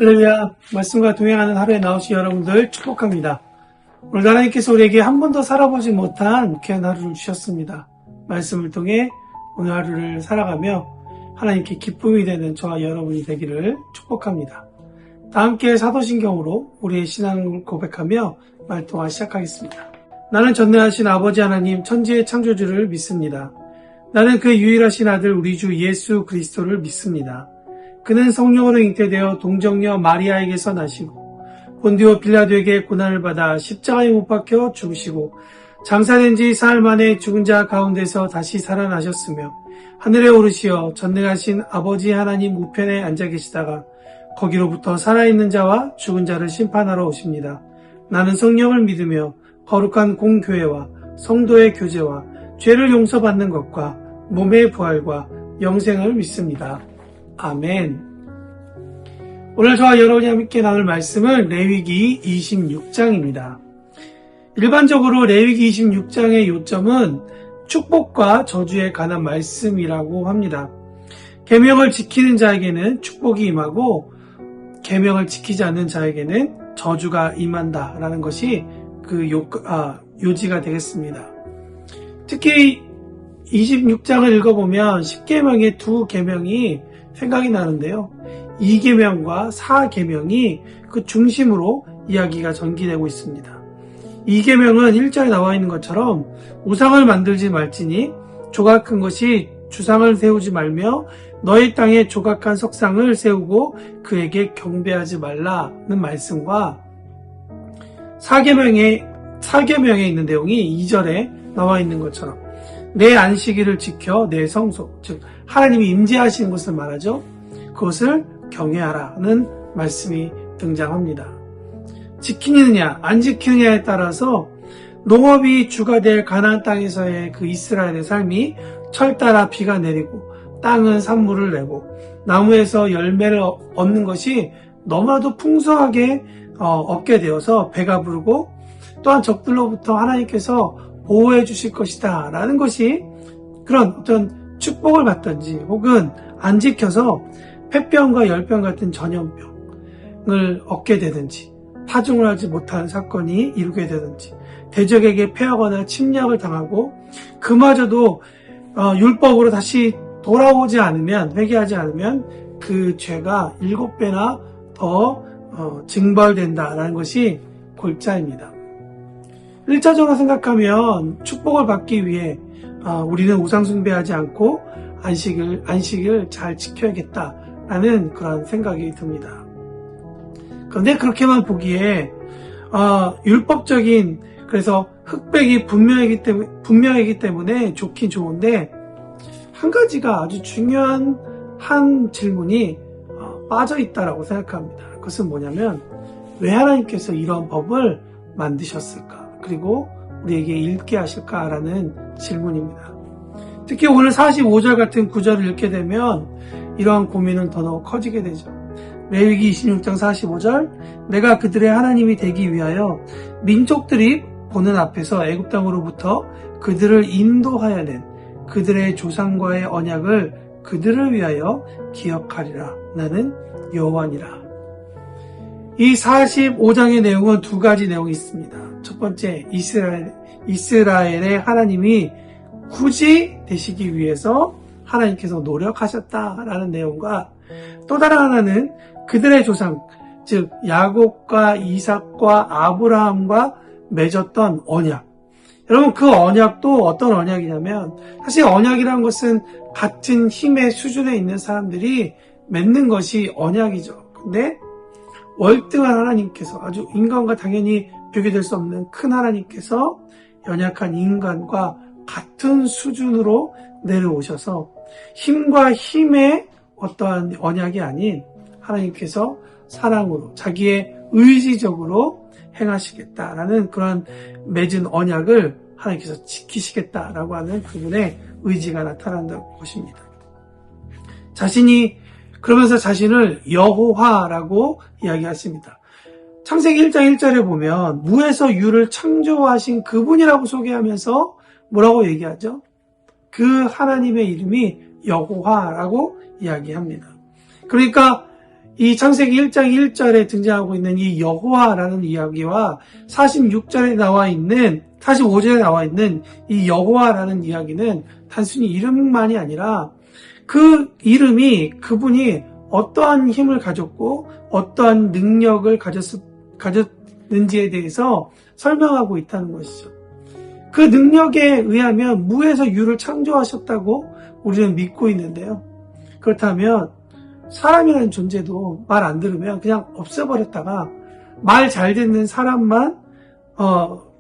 할렐루야, 말씀과 동행하는 하루에 나오신 여러분들 축복합니다. 오늘 하나님께서 우리에게 한 번도 살아보지 못한 귀한 하루를 주셨습니다. 말씀을 통해 오늘 하루를 살아가며 하나님께 기쁨이 되는 저와 여러분이 되기를 축복합니다. 다 함께 사도신경으로 우리의 신앙을 고백하며 말통화 시작하겠습니다. 나는 전능하신 아버지 하나님 천지의 창조주를 믿습니다. 나는 그 유일하신 아들 우리 주 예수 그리스도를 믿습니다. 그는 성령으로 잉태되어 동정녀 마리아에게서 나시고 본디오 빌라도에게 고난을 받아 십자가에 못 박혀 죽으시고 장사된 지 사흘 만에 죽은 자 가운데서 다시 살아나셨으며 하늘에 오르시어 전능하신 아버지 하나님 우편에 앉아 계시다가 거기로부터 살아있는 자와 죽은 자를 심판하러 오십니다. 나는 성령을 믿으며 거룩한 공교회와 성도의 교제와 죄를 용서받는 것과 몸의 부활과 영생을 믿습니다. 아멘. 오늘 저와 여러분이 함께 나눌 말씀은 레위기 26장입니다. 일반적으로 레위기 26장의 요점은 축복과 저주에 관한 말씀이라고 합니다. 계명을 지키는 자에게는 축복이 임하고 계명을 지키지 않는 자에게는 저주가 임한다라는 것이 그 요지가 되겠습니다. 특히 26장을 읽어보면 10계명의 두 계명이 생각이 나는데요. 2계명과 4계명이 그 중심으로 이야기가 전개되고 있습니다. 2계명은 1절에 나와 있는 것처럼 우상을 만들지 말지니 조각한 것이 주상을 세우지 말며 너의 땅에 조각한 석상을 세우고 그에게 경배하지 말라는 말씀과 4계명에 있는 내용이 2절에 나와 있는 것처럼 내 안식일을 지켜 내 성소, 즉 하나님이 임재하시는 것을 말하죠. 그것을 경외하라는 말씀이 등장합니다. 지키느냐 안 지키느냐에 따라서 농업이 주가 될 가나안 땅에서의 그 이스라엘의 삶이 철 따라 비가 내리고 땅은 산물을 내고 나무에서 열매를 얻는 것이 너무나도 풍성하게 얻게 되어서 배가 부르고 또한 적들로부터 하나님께서 보호해 주실 것이다 라는 것이 그런 어떤 축복을 받든지 혹은 안 지켜서 폐병과 열병 같은 전염병을 얻게 되든지 파종을 하지 못한 사건이 이루게 되든지 대적에게 패하거나 침략을 당하고 그마저도 율법으로 다시 돌아오지 않으면 회개하지 않으면 그 죄가 7배나 더 징벌된다라는 것이 골자입니다. 1차적으로 생각하면 축복을 받기 위해 우리는 우상 숭배하지 않고 안식을 잘 지켜야겠다라는 그런 생각이 듭니다. 그런데 그렇게만 보기에 율법적인 그래서 흑백이 분명하기 때문에 좋긴 좋은데 한 가지가 아주 중요한 한 질문이 빠져 있다라고 생각합니다. 그것은 뭐냐면 왜 하나님께서 이런 법을 만드셨을까? 그리고 우리에게 읽게 하실까라는 질문입니다. 특히 오늘 45절 같은 구절을 읽게 되면 이러한 고민은 더더욱 커지게 되죠. 레위기 26장 45절 내가 그들의 하나님이 되기 위하여 민족들이 보는 앞에서 애굽 땅으로부터 그들을 인도하여 낸 그들의 조상과의 언약을 그들을 위하여 기억하리라. 나는 여호와니라. 이 45장의 내용은 두 가지 내용이 있습니다. 첫 번째, 이스라엘의 하나님이 굳이 되시기 위해서 하나님께서 노력하셨다라는 내용과 또 다른 하나는 그들의 조상, 즉 야곱과 이삭과 아브라함과 맺었던 언약. 여러분 그 언약도 어떤 언약이냐면 사실 언약이라는 것은 같은 힘의 수준에 있는 사람들이 맺는 것이 언약이죠. 근데 월등한 하나님께서 아주 인간과 당연히 비교될 수 없는 큰 하나님께서 연약한 인간과 같은 수준으로 내려오셔서 힘과 힘의 어떠한 언약이 아닌 하나님께서 사랑으로 자기의 의지적으로 행하시겠다라는 그런 맺은 언약을 하나님께서 지키시겠다라고 하는 그분의 의지가 나타난다는 것입니다. 그러면서 자신을 여호와라고 이야기하십니다. 창세기 1장 1절에 보면 무에서 유를 창조하신 그분이라고 소개하면서 뭐라고 얘기하죠? 그 하나님의 이름이 여호와라고 이야기합니다. 그러니까 이 창세기 1장 1절에 등장하고 있는 이 여호와라는 이야기와 45절에 나와 있는 이 여호와라는 이야기는 단순히 이름만이 아니라 그 이름이 그분이 어떠한 힘을 가졌고 어떠한 능력을 가졌는지에 대해서 설명하고 있다는 것이죠. 그 능력에 의하면 무에서 유를 창조하셨다고 우리는 믿고 있는데요. 그렇다면 사람이라는 존재도 말 안 들으면 그냥 없애버렸다가 말 잘 듣는 사람만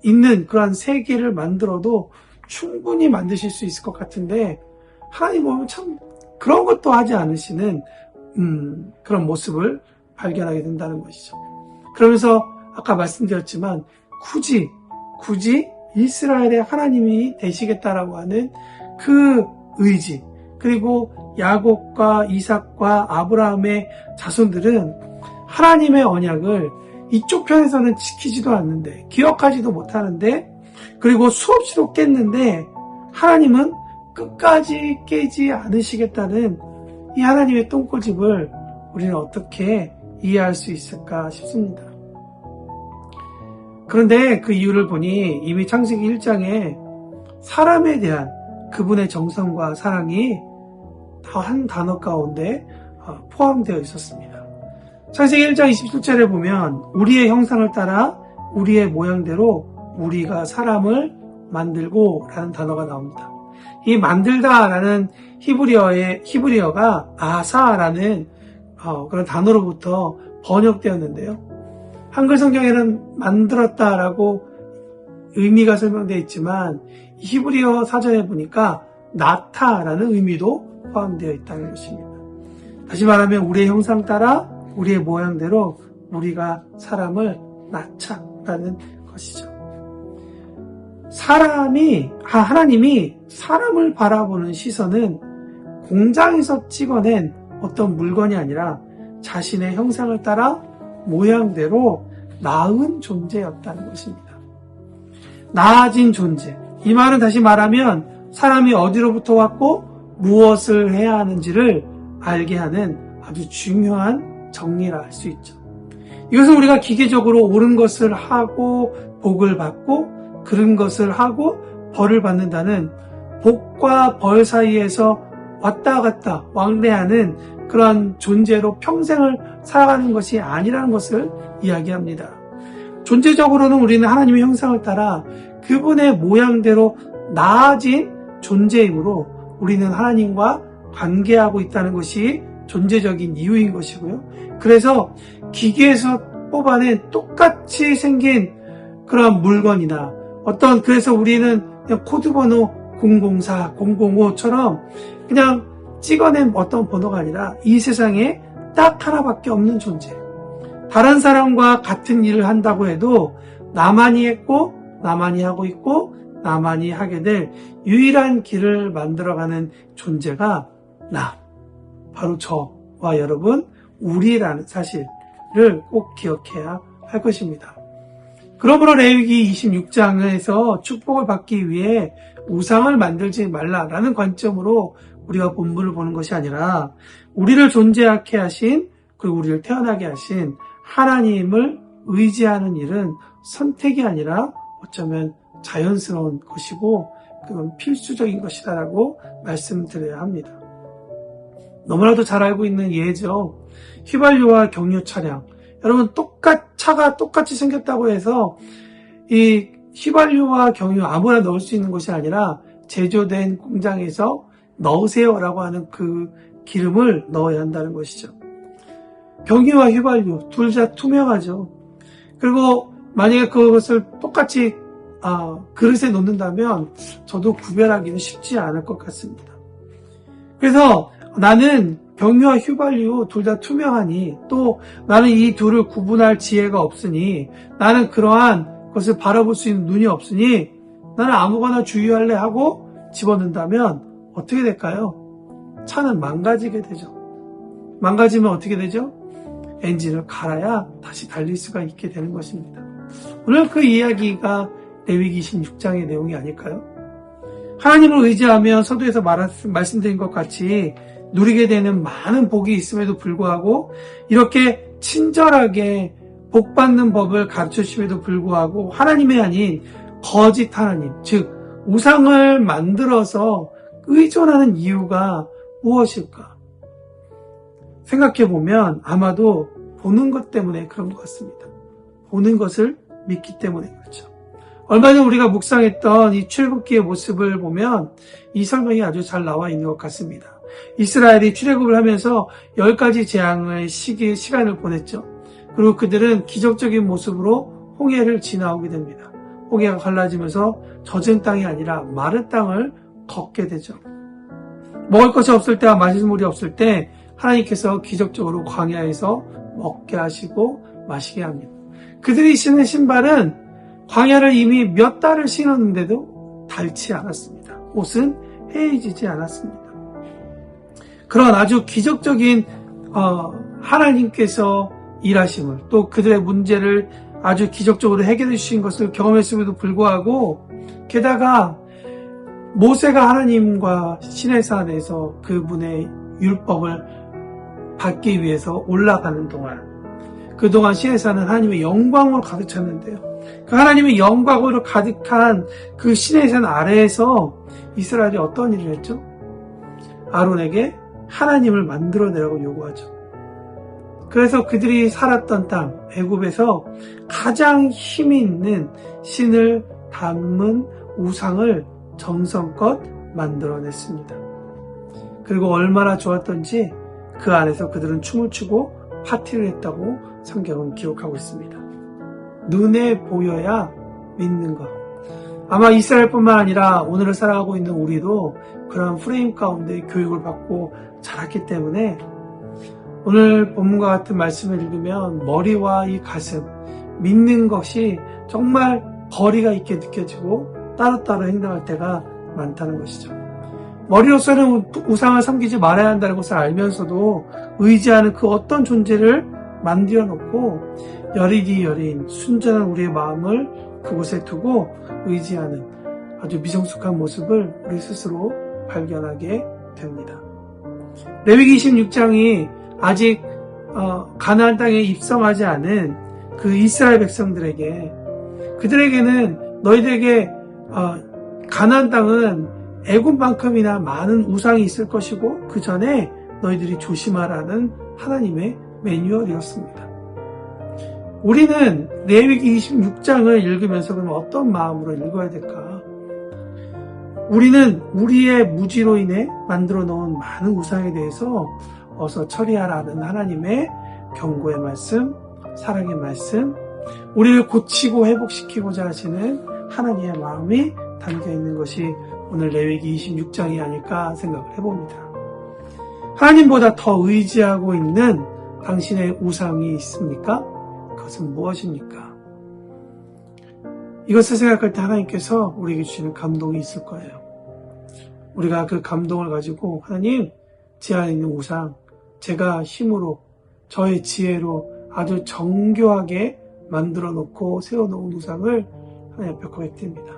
있는 그러한 세계를 만들어도 충분히 만드실 수 있을 것 같은데 하나님 보면 참 그런 것도 하지 않으시는 그런 모습을 발견하게 된다는 것이죠. 그러면서 아까 말씀드렸지만 굳이 이스라엘의 하나님이 되시겠다라고 하는 그 의지, 그리고 야곱과 이삭과 아브라함의 자손들은 하나님의 언약을 이쪽 편에서는 지키지도 않는데, 기억하지도 못하는데, 그리고 수없이도 깼는데 하나님은 끝까지 깨지 않으시겠다는 이 하나님의 똥꼬집을 우리는 어떻게 이해할 수 있을까 싶습니다. 그런데 그 이유를 보니 이미 창세기 1장에 사람에 대한 그분의 정성과 사랑이 다 한 단어 가운데 포함되어 있었습니다. 창세기 1장 27절에 보면 우리의 형상을 따라 우리의 모양대로 우리가 사람을 만들고 라는 단어가 나옵니다. 이 만들다라는 히브리어가 아사라는 그런 단어로부터 번역되었는데요. 한글 성경에는 만들었다라고 의미가 설명되어 있지만 히브리어 사전에 보니까 나타라는 의미도 포함되어 있다는 것입니다. 다시 말하면 우리의 형상 따라 우리의 모양대로 우리가 사람을 낳자라는 것이죠. 하나님이 사람을 바라보는 시선은 공장에서 찍어낸 어떤 물건이 아니라 자신의 형상을 따라 모양대로 나은 존재였다는 것입니다. 나아진 존재. 이 말은 다시 말하면 사람이 어디로부터 왔고 무엇을 해야 하는지를 알게 하는 아주 중요한 정리라 할 수 있죠. 이것은 우리가 기계적으로 옳은 것을 하고 복을 받고 그른 것을 하고 벌을 받는다는 복과 벌 사이에서 왔다 갔다 왕래하는 그런 존재로 평생을 살아가는 것이 아니라는 것을 이야기합니다. 존재적으로는 우리는 하나님의 형상을 따라 그분의 모양대로 나아진 존재이므로 우리는 하나님과 관계하고 있다는 것이 존재적인 이유인 것이고요. 그래서 기계에서 뽑아낸 똑같이 생긴 그런 물건이나 그래서 우리는 그냥 코드번호 004, 005처럼 그냥 찍어낸 어떤 번호가 아니라 이 세상에 딱 하나밖에 없는 존재. 다른 사람과 같은 일을 한다고 해도 나만이 했고 나만이 하고 있고 나만이 하게 될 유일한 길을 만들어가는 존재가 바로 저와 여러분, 우리라는 사실을 꼭 기억해야 할 것입니다. 그러므로 레위기 26장에서 축복을 받기 위해 우상을 만들지 말라라는 관점으로 우리가 본문을 보는 것이 아니라 우리를 존재하게 하신 그리고 우리를 태어나게 하신 하나님을 의지하는 일은 선택이 아니라 어쩌면 자연스러운 것이고 그건 필수적인 것이다라고 말씀드려야 합니다. 너무나도 잘 알고 있는 예죠. 휘발유와 경유 차량. 여러분 차가 똑같이 생겼다고 해서 이 휘발유와 경유 아무나 넣을 수 있는 것이 아니라 제조된 공장에서 넣으세요라고 하는 그 기름을 넣어야 한다는 것이죠. 경유와 휘발유 둘 다 투명하죠. 그리고 만약에 그것을 똑같이 그릇에 놓는다면 저도 구별하기는 쉽지 않을 것 같습니다. 그래서 나는 경유와 휘발유 둘 다 투명하니 또 나는 이 둘을 구분할 지혜가 없으니 나는 그러한 것을 바라볼 수 있는 눈이 없으니 나는 아무거나 주의할래 하고 집어넣는다면 어떻게 될까요? 차는 망가지게 되죠. 망가지면 어떻게 되죠? 엔진을 갈아야 다시 달릴 수가 있게 되는 것입니다. 오늘 그 이야기가 레위기 26장의 내용이 아닐까요? 하나님을 의지하며 서두에서 말씀드린 것 같이 누리게 되는 많은 복이 있음에도 불구하고 이렇게 친절하게 복받는 법을 가르쳐 주심에도 불구하고 하나님이 아닌 거짓 하나님, 즉 우상을 만들어서 의존하는 이유가 무엇일까? 생각해보면 아마도 보는 것 때문에 그런 것 같습니다. 보는 것을 믿기 때문에 그렇죠. 얼마 전 우리가 묵상했던 이 출애굽기의 모습을 보면 이 설명이 아주 잘 나와 있는 것 같습니다. 이스라엘이 출애굽을 하면서 10가지 재앙의 시간을 보냈죠. 그리고 그들은 기적적인 모습으로 홍해를 지나오게 됩니다. 홍해가 갈라지면서 젖은 땅이 아니라 마른 땅을 걷게 되죠. 먹을 것이 없을 때와 마실 물이 없을 때 하나님께서 기적적으로 광야에서 먹게 하시고 마시게 합니다. 그들이 신은 신발은 광야를 이미 몇 달을 신었는데도 닳지 않았습니다. 옷은 해이지지 않았습니다. 그런 아주 기적적인 하나님께서 일하심을, 또 그들의 문제를 아주 기적적으로 해결해 주신 것을 경험했음에도 불구하고, 게다가 모세가 하나님과 시내산에서 그분의 율법을 받기 위해서 올라가는 동안, 그동안 시내산은 하나님의 영광으로 가득 찼는데요. 그 하나님의 영광으로 가득한 그 시내산 아래에서 이스라엘이 어떤 일을 했죠? 아론에게 하나님을 만들어내라고 요구하죠. 그래서 그들이 살았던 땅, 애굽에서 가장 힘이 있는 신을 담은 우상을 정성껏 만들어냈습니다. 그리고 얼마나 좋았던지 그 안에서 그들은 춤을 추고 파티를 했다고 성경은 기록하고 있습니다. 눈에 보여야 믿는 것. 아마 이스라엘뿐만 아니라 오늘을 살아가고 있는 우리도 그런 프레임 가운데 교육을 받고 자랐기 때문에 오늘 본문과 같은 말씀을 읽으면 머리와 이 가슴, 믿는 것이 정말 거리가 있게 느껴지고 따로따로 행동할 때가 많다는 것이죠. 머리로서는 우상을 섬기지 말아야 한다는 것을 알면서도 의지하는 그 어떤 존재를 만들어 놓고 여리기 여린 순전한 우리의 마음을 그곳에 두고 의지하는 아주 미성숙한 모습을 우리 스스로 발견하게 됩니다. 레위기 26장이 아직 가나안 땅에 입성하지 않은 그 이스라엘 백성들에게, 그들에게는 너희들에게 가나안 땅은 애굽만큼이나 많은 우상이 있을 것이고 그 전에 너희들이 조심하라는 하나님의 매뉴얼이었습니다. 우리는 레위기 26장을 읽으면서 그럼 어떤 마음으로 읽어야 될까? 우리는 우리의 무지로 인해 만들어 놓은 많은 우상에 대해서 어서 처리하라는 하나님의 경고의 말씀, 사랑의 말씀, 우리를 고치고 회복시키고자 하시는 하나님의 마음이 담겨 있는 것이 오늘 레위기 26장이 아닐까 생각을 해봅니다. 하나님보다 더 의지하고 있는 당신의 우상이 있습니까? 그것은 무엇입니까? 이것을 생각할 때 하나님께서 우리에게 주시는 감동이 있을 거예요. 우리가 그 감동을 가지고 하나님, 제 안에 있는 우상, 제가 힘으로, 저의 지혜로 아주 정교하게 만들어 놓고 세워놓은 우상을 하나님 앞에 고백드립니다.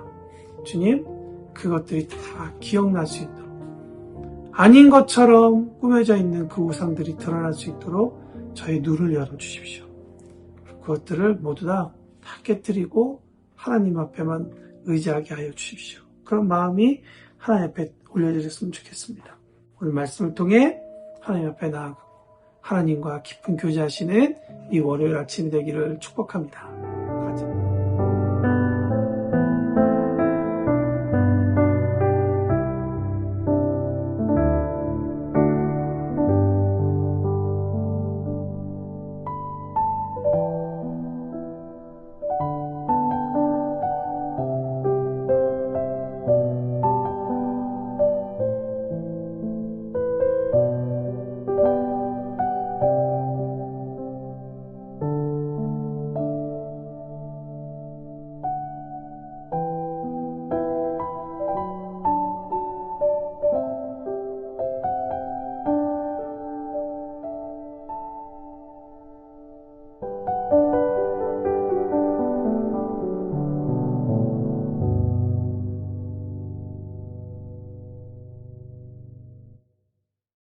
주님, 그것들이 다 기억날 수 있도록, 아닌 것처럼 꾸며져 있는 그 우상들이 드러날 수 있도록 저의 눈을 열어주십시오. 그것들을 모두 다 깨뜨리고 하나님 앞에만 의지하게 하여 주십시오. 그런 마음이 하나님 앞에 올려드렸으면 좋겠습니다. 오늘 말씀을 통해 하나님 앞에 나아가고 하나님과 깊은 교제하시는 이 월요일 아침이 되기를 축복합니다.